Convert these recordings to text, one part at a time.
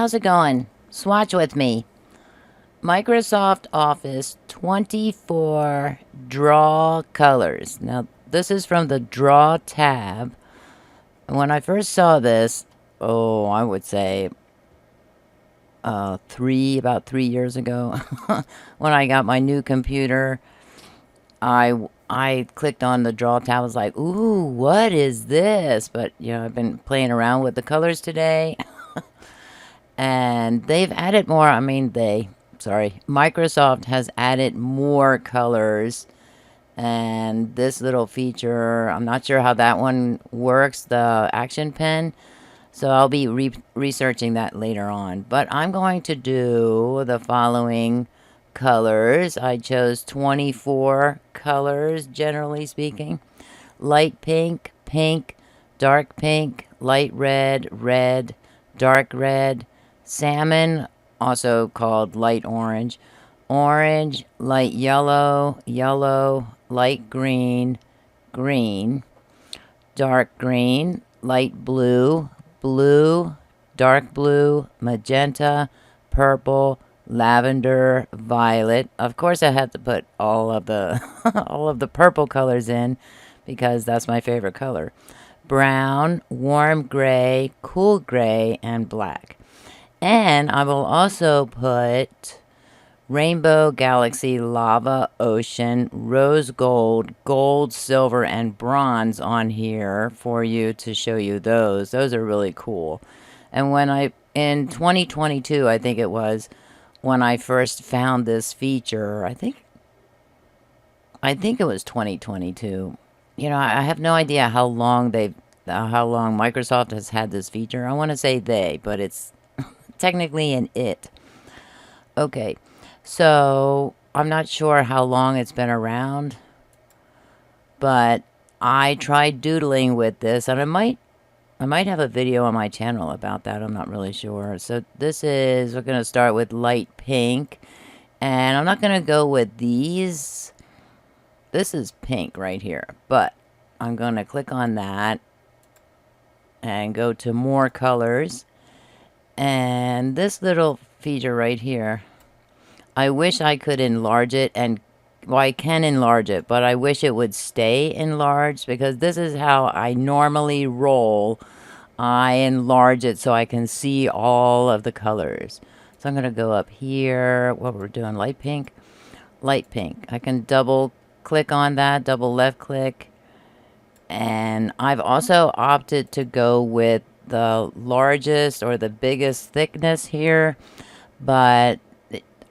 how's it going? Swatch with me. Microsoft Office 24 Draw Colors. Now, this is from the Draw tab. When I first saw this, I would say about 3 years ago, when I got my new computer, I clicked on the Draw tab. I was like, ooh, what is this? But, I've been playing around with the colors today. And they've added more. Microsoft has added more colors. And this little feature, I'm not sure how that one works, the action pen. So I'll be researching that later on. But I'm going to do the following colors. I chose 24 colors, generally speaking. Light pink, pink, dark pink, light red, red, dark red, salmon, also called light orange, orange, light yellow, yellow, light green, green, dark green, light blue, blue, dark blue, magenta, purple, lavender, violet. Of course, I had to put all of the all of the purple colors in because that's my favorite color. Brown, warm gray, cool gray, and black. And I will also put rainbow, galaxy, lava, ocean, rose gold, gold, silver, and bronze on here for you to show you those. Those are really cool. And in 2022, I think it was, when I first found this feature, I think it was 2022. I have no idea how long Microsoft has had this feature. I want to say they, but it's technically an it. Okay, so I'm not sure how long it's been around, but I tried doodling with this, and I might have a video on my channel about that. I'm not really sure. So we're going to start with light pink, and I'm not going to go with these. This is pink right here, but I'm going to click on that and go to more colors. And this little feature right here, I wish I could enlarge it, I can enlarge it, but I wish it would stay enlarged because this is how I normally roll. I enlarge it so I can see all of the colors. So I'm going to go up here. What we're doing, light pink. Light pink. I can double click on that, double left click. And I've also opted to go with the largest or the biggest thickness here, but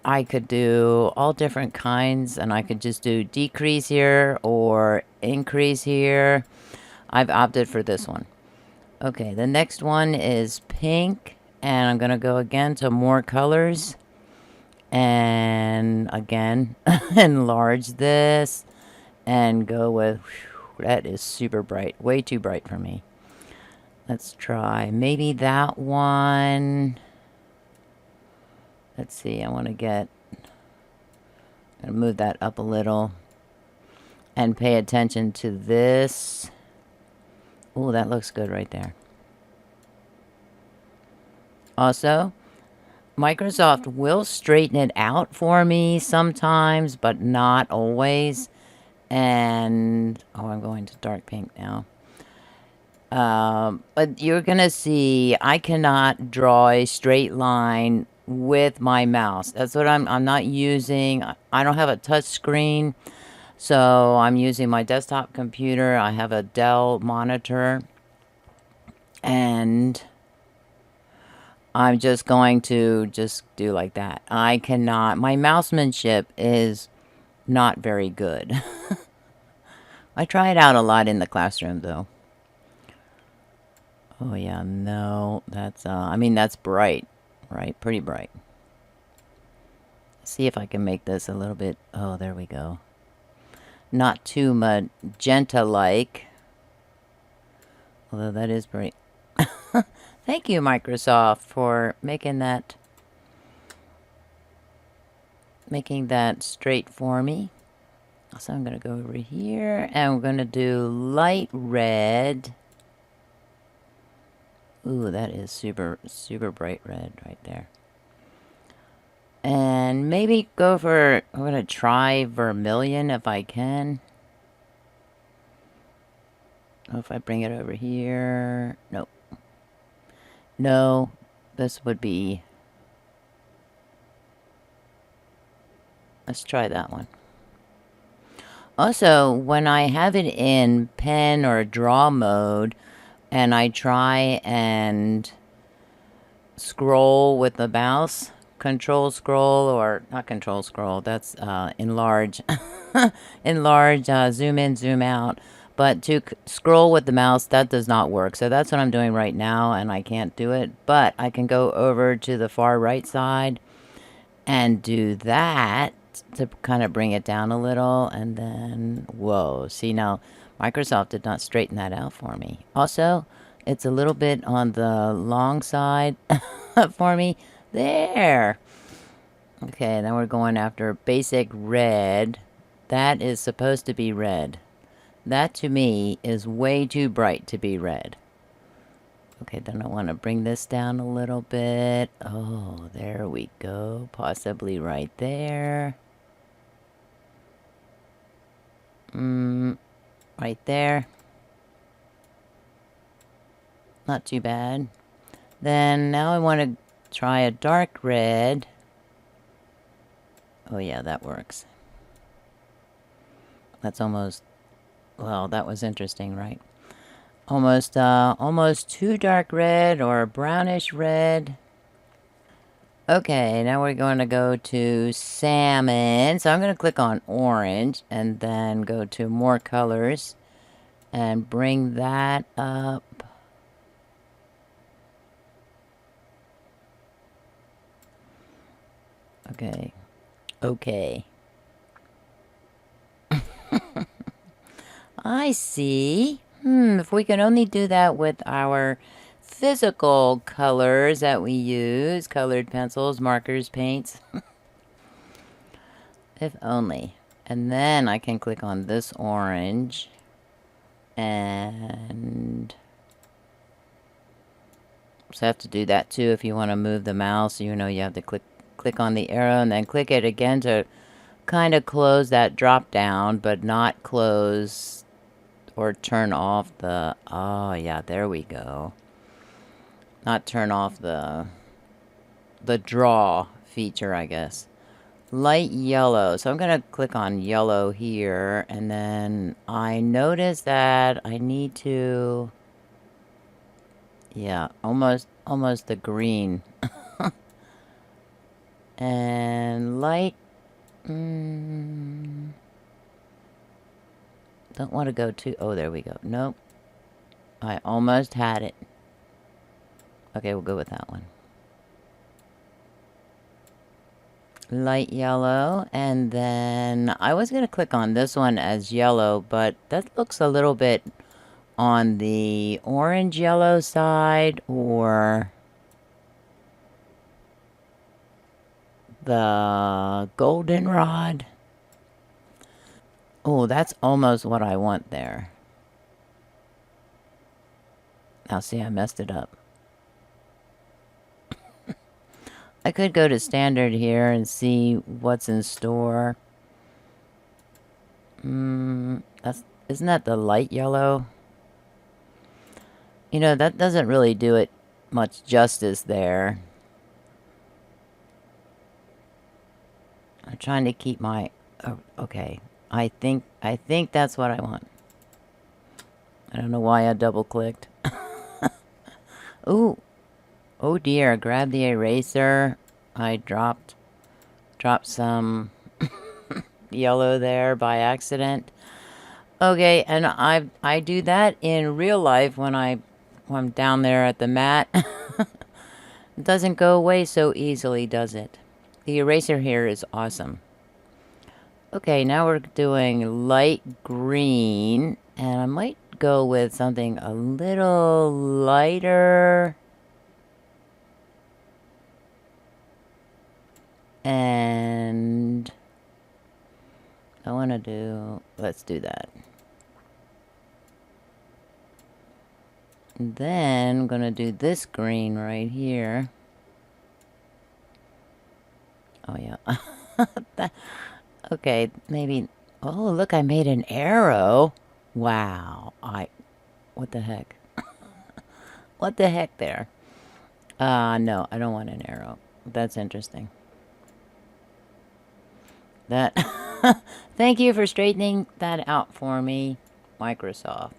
I could do all different kinds, and I could just do decrease here or increase here. I've opted for this one. Okay, the next one is pink, and I'm going to go again to more colors, and again, enlarge this, and go with, that is super bright, way too bright for me. Let's try maybe that one. Let's see, I'm gonna move that up a little and pay attention to this. Oh, that looks good right there. Also, Microsoft will straighten it out for me sometimes, but not always. And, I'm going to dark pink now. But you're gonna see I cannot draw a straight line with my mouse. That's what I'm not using. I don't have a touch screen, so I'm using my desktop computer. I have a Dell monitor, and I'm just going to do like that. I cannot, my mousemanship is not very good. I try it out a lot in the classroom though. Oh yeah, no, that's, that's bright, right? Pretty bright. See if I can make this a little bit, oh, there we go. Not too magenta-like. Although that is bright. Thank you, Microsoft, for making that straight for me. So I'm going to go over here, and we're going to do light red. Ooh, that is super, super bright red right there. And maybe go for, I'm going to try vermilion if I can. Oh, if I bring it over here. Nope. No, this would be, let's try that one. Also, when I have it in pen or draw mode and I try and scroll with the mouse, control scroll, or not control scroll, that's enlarge, enlarge, zoom in, zoom out. But to scroll with the mouse, that does not work. So that's what I'm doing right now, and I can't do it. But I can go over to the far right side and do that to kind of bring it down a little. And then, whoa, see now, Microsoft did not straighten that out for me. Also, it's a little bit on the long side for me. There. Okay, now we're going after basic red. That is supposed to be red. That to me is way too bright to be red. Okay, then I want to bring this down a little bit. Oh, there we go. Possibly right there. Right there. Not too bad. Then now I want to try a dark red. Oh yeah, that works. That's almost, well, that was interesting, right? Almost too dark red or brownish red. Okay, now we're going to go to salmon. So I'm going to click on orange and then go to more colors and bring that up. Okay. Okay. I see. If we can only do that with our physical colors that we use, colored pencils, markers, paints. If only. And then I can click on this orange and so I have to do that too if you want to move the mouse. You know, you have to click on the arrow and then click it again to kind of close that drop down, but not close or turn off the, oh yeah, there we go. Not turn off the draw feature, I guess. Light yellow. So I'm going to click on yellow here, and then I notice that I need to, yeah, almost the green. And light, don't want to go too, oh, there we go. Nope. I almost had it. Okay, we'll go with that one. Light yellow, and then I was going to click on this one as yellow, but that looks a little bit on the orange yellow side or the goldenrod. Oh, that's almost what I want there. Now see, I messed it up. I could go to standard here and see what's in store. Isn't that the light yellow? You know, that doesn't really do it much justice there. I'm trying to keep my, oh, okay. I think that's what I want. I don't know why I double clicked. Ooh. Oh dear, grab the eraser. I dropped some yellow there by accident. Okay, and I do that in real life when I'm down there at the mat. It doesn't go away so easily, does it? The eraser here is awesome. Okay, now we're doing light green, and I might go with something a little lighter. And I want to do, let's do that. And then I'm going to do this green right here. Oh, yeah. Okay, maybe... Oh, look, I made an arrow. Wow. What the heck? What the heck there? No, I don't want an arrow. That's interesting. That... Thank you for straightening that out for me, Microsoft.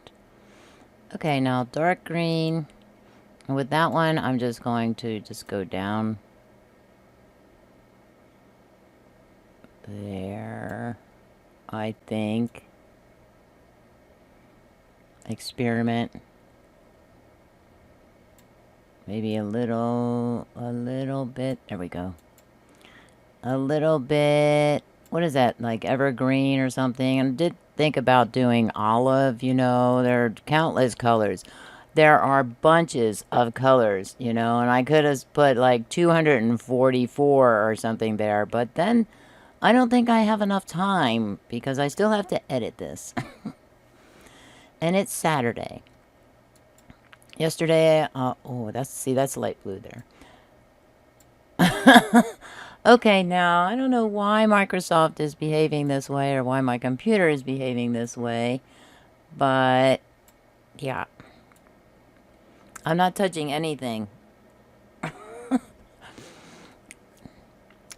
Okay, now dark green. And with that one, I'm just going to just go down there, I think. Experiment. Maybe a little bit. There we go. A little bit. What is that? Like evergreen or something? And I did think about doing olive, you know. There are countless colors. There are bunches of colors, you know, and I could have put like 244 or something there, but then I don't think I have enough time because I still have to edit this. And it's Saturday. Yesterday, oh, that's light blue there. Okay, now, I don't know why Microsoft is behaving this way or why my computer is behaving this way, but yeah. I'm not touching anything.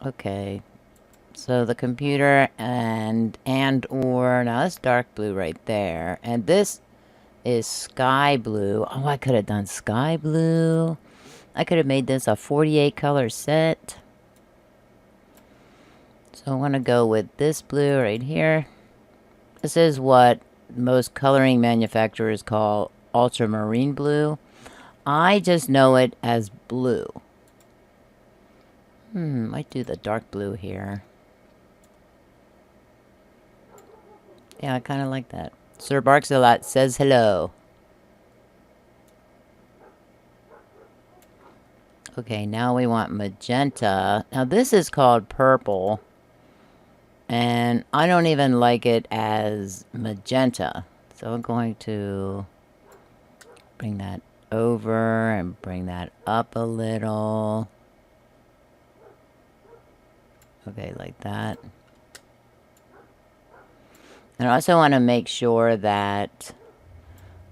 Okay. So the computer or now that's dark blue right there. And this is sky blue. Oh, I could have done sky blue. I could have made this a 48 color set. So I want to go with this blue right here. This is what most coloring manufacturers call ultramarine blue. I just know it as blue. Might do the dark blue here. Yeah, I kind of like that. Sir Barks a Lot says hello. Okay, now we want magenta. Now this is called purple. And I don't even like it as magenta. So I'm going to bring that over and bring that up a little. Okay, like that. And I also want to make sure that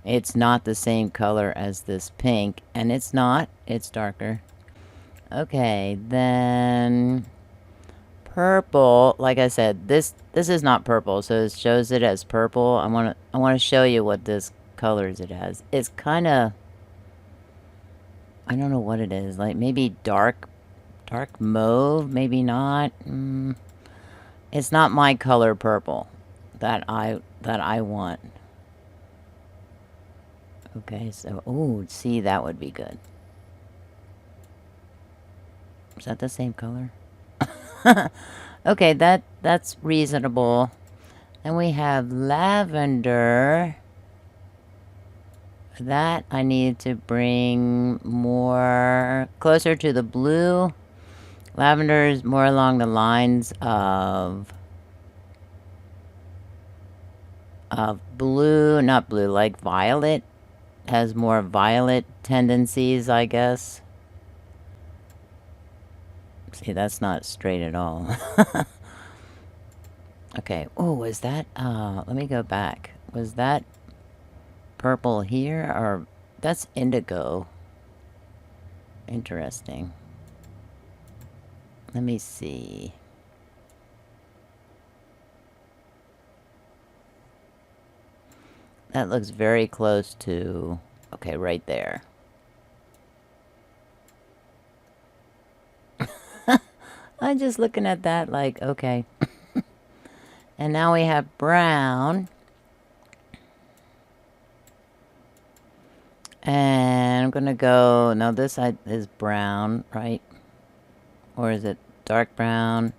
it's not the same color as this pink. And it's not. It's darker. Okay, then purple. Like I said, this is not purple, so it shows it as purple. I want to show you what this colors it has. It's kind of, I don't know what it is. Like maybe dark mauve, maybe not. It's not my color purple that I want. Okay, so oh, see, that would be good. Is that the same color? Okay, that's reasonable. And we have lavender. That I need to bring more closer to the blue. Lavender is more along the lines of blue, not blue, like violet. Has more violet tendencies, I guess. See, that's not straight at all. Okay. Oh, was that... let me go back. Was that purple here? Or... That's indigo. Interesting. Let me see. That looks very close to... Okay, right there. I'm just looking at that like, okay. And now we have brown. And I'm going to go... Now this side is brown, right? Or is it dark brown?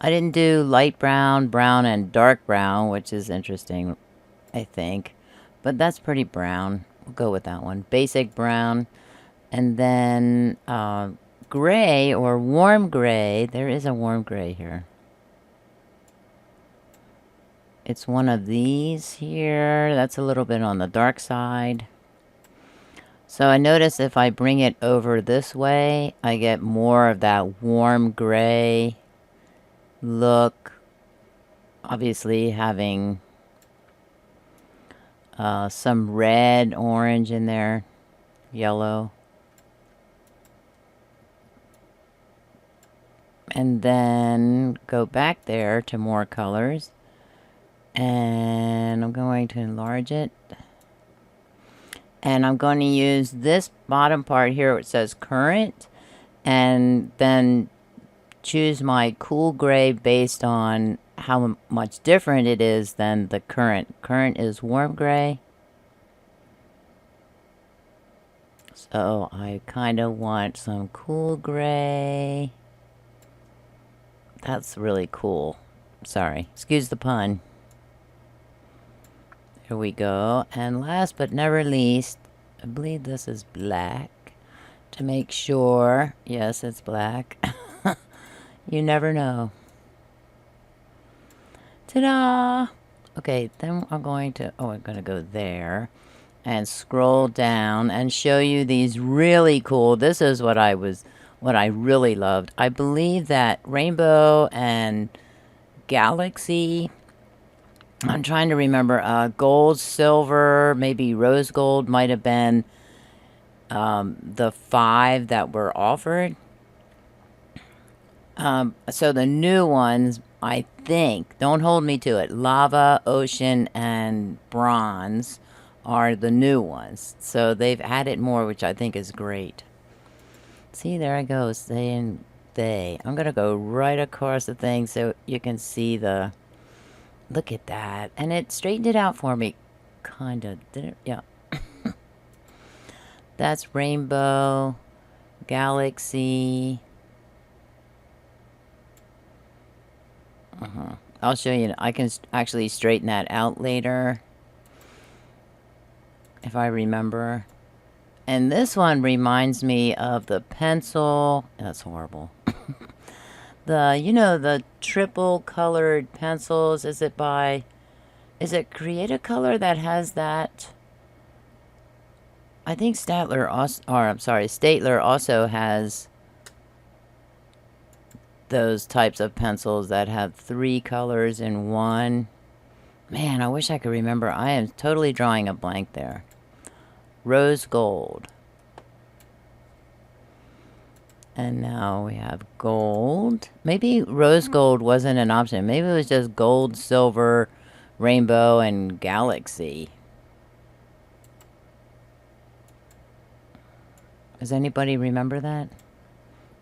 I didn't do light brown, brown, and dark brown, which is interesting, I think. But that's pretty brown. We'll go with that one. Basic brown. And then gray or warm gray. There is a warm gray here. It's one of these here. That's a little bit on the dark side. So I notice if I bring it over this way, I get more of that warm gray look. Obviously having some red, orange in there, yellow. And then go back there to more colors. And I'm going to enlarge it. And I'm going to use this bottom part here where it says current. And then choose my cool gray based on how much different it is than the current. Current is warm gray. So I kind of want some cool gray. That's really cool. Sorry, excuse the pun. Here we go. And last but never least, I believe this is black. To make sure, yes, it's black. You never know. Ta-da! Okay, then I'm going to, I'm going to go there and scroll down and show you these really cool. This is what I really loved. I believe that rainbow and galaxy, I'm trying to remember, gold, silver, maybe rose gold might have been the 5 that were offered. So the new ones, I think, don't hold me to it, lava, ocean, and bronze are the new ones. So they've added more, which I think is great. See, there I go, saying they. I'm going to go right across the thing so you can see the... Look at that. And it straightened it out for me. Kind of. Did it? Yeah. That's rainbow, galaxy. I'll show you. I can actually straighten that out later. If I remember. And this one reminds me of the pencil. That's horrible. The triple colored pencils. Is it Create a Color that has that? I think Staedtler also has those types of pencils that have 3 colors in one. Man, I wish I could remember. I am totally drawing a blank there. Rose gold. And now we have gold. Maybe rose gold wasn't an option. Maybe it was just gold, silver, rainbow, and galaxy. Does anybody remember that?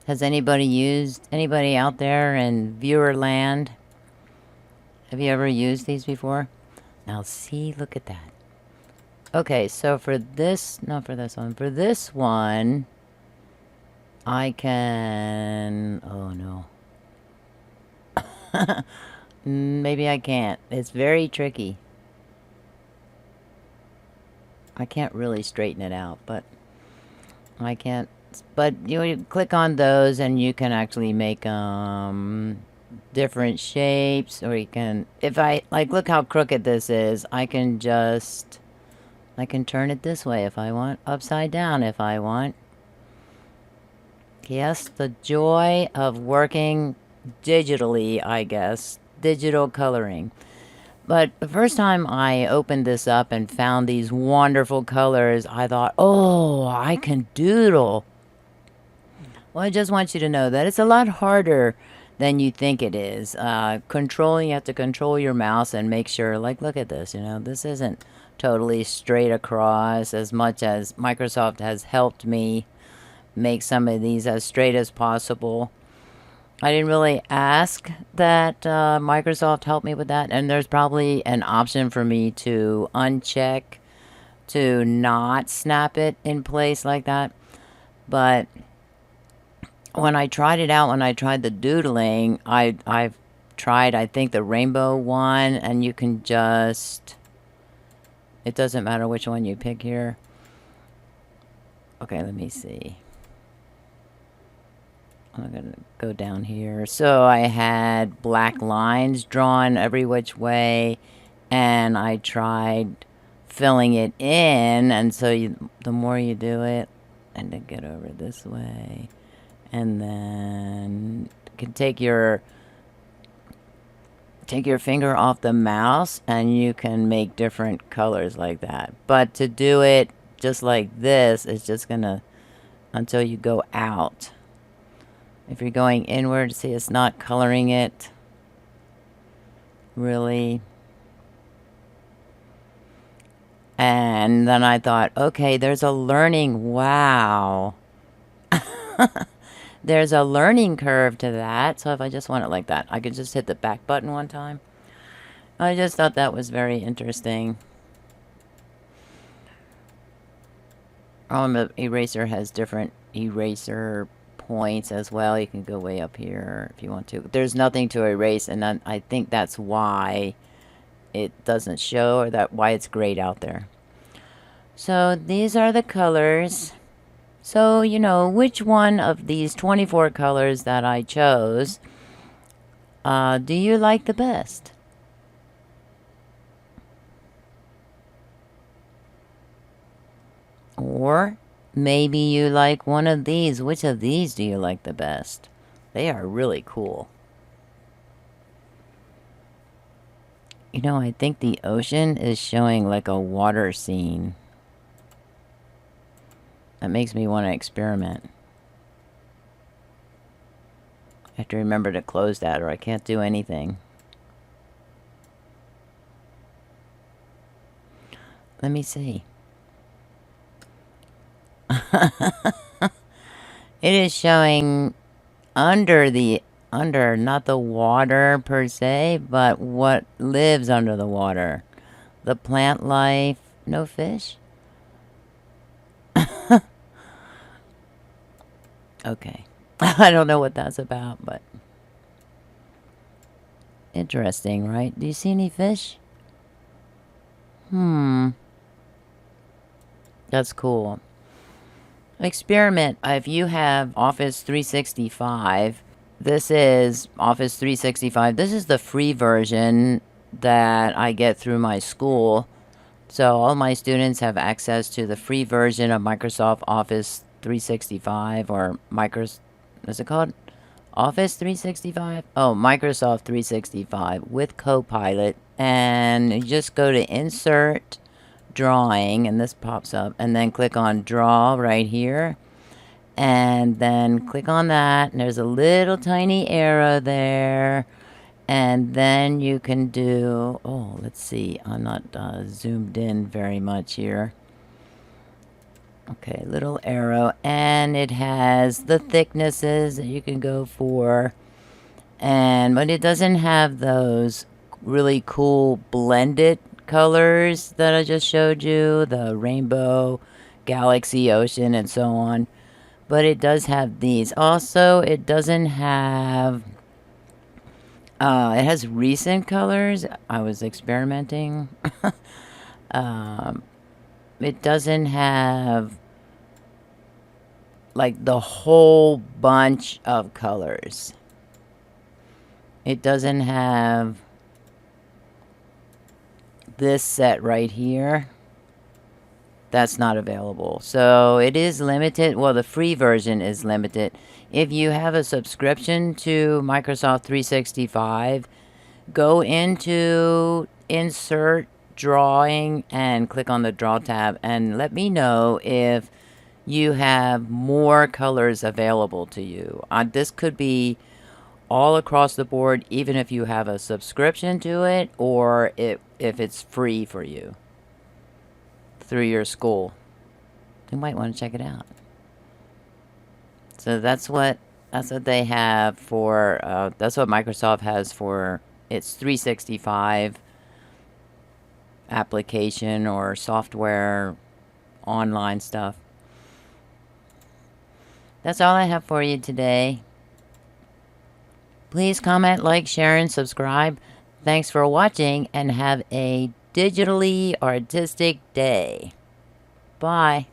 Has anybody out there in viewer land? Have you ever used these before? Now see, look at that. Okay, so for this, not for this one, for this one, I can, oh no. Maybe I can't. It's very tricky. I can't really straighten it out, but I can't. But you click on those and you can actually make different shapes, or you can, if I, like, look how crooked this is. I can turn it this way if I want, upside down if I want. Yes, the joy of working digitally, I guess. Digital coloring. But the first time I opened this up and found these wonderful colors, I thought, oh, I can doodle. Well, I just want you to know that it's a lot harder than you think it is. You have to control your mouse and make sure, like, look at this, this isn't totally straight across, as much as Microsoft has helped me make some of these as straight as possible. I didn't really ask that Microsoft help me with that, and there's probably an option for me to uncheck to not snap it in place like that. But when I tried it out, when I tried the doodling, I've tried, I think, the rainbow one, and you can just, it doesn't matter which one you pick here. Okay, let me see. I'm going to go down here. So I had black lines drawn every which way, and I tried filling it in, and so the more you do it, and to get over this way, and then you can take your finger off the mouse and you can make different colors like that. But to do it just like this, it's just gonna, until you go out. If you're going inward, see, it's not coloring it really. And then I thought, okay, there's a learning, wow. There's a learning curve to that. So if I just want it like that, I could just hit the back button one time. I just thought that was very interesting. Eraser has different eraser points as well. You can go way up here if you want to. There's nothing to erase, and I think that's why it doesn't show, or why it's grayed out there. So these are the colors. So, you know, which one of these 24 colors that I chose do you like the best? Or maybe you like one of these. Which of these do you like the best? They are really cool. You know, I think the ocean is showing like a water scene. That makes me want to experiment. I have to remember to close that or I can't do anything. Let me see. It is showing under, not the water per se, but what lives under the water. The plant life. No fish? Okay. I don't know what that's about, but interesting, right? Do you see any fish? That's cool. Experiment. If you have Office 365, this is Office 365. This is the free version that I get through my school. So all my students have access to the free version of Microsoft Office 365, or is it called Office 365? Oh, Microsoft 365 with Copilot. And you just go to Insert, Drawing, and this pops up. And then click on Draw right here. And then click on that. And there's a little tiny arrow there. And then you can do, oh, let's see. I'm not zoomed in very much here. Okay, little arrow, and it has the thicknesses that you can go for, but it doesn't have those really cool blended colors that I just showed you, the rainbow, galaxy, ocean, and so on. But it does have these. Also, it doesn't have, it has recent colors. I was experimenting. It doesn't have like the whole bunch of colors. It doesn't have this set right here. That's not available. So it is limited. Well, the free version is limited. If you have a subscription to Microsoft 365, go into Insert, Drawing, and click on the Draw tab and let me know if you have more colors available to you. This could be all across the board, even if you have a subscription to it, or if it's free for you through your school. You might want to check it out. So that's what they have for, that's what Microsoft has for its 365 application or software, online stuff. That's all I have for you today. Please comment, like, share, and subscribe. Thanks for watching, and have a digitally artistic day. Bye.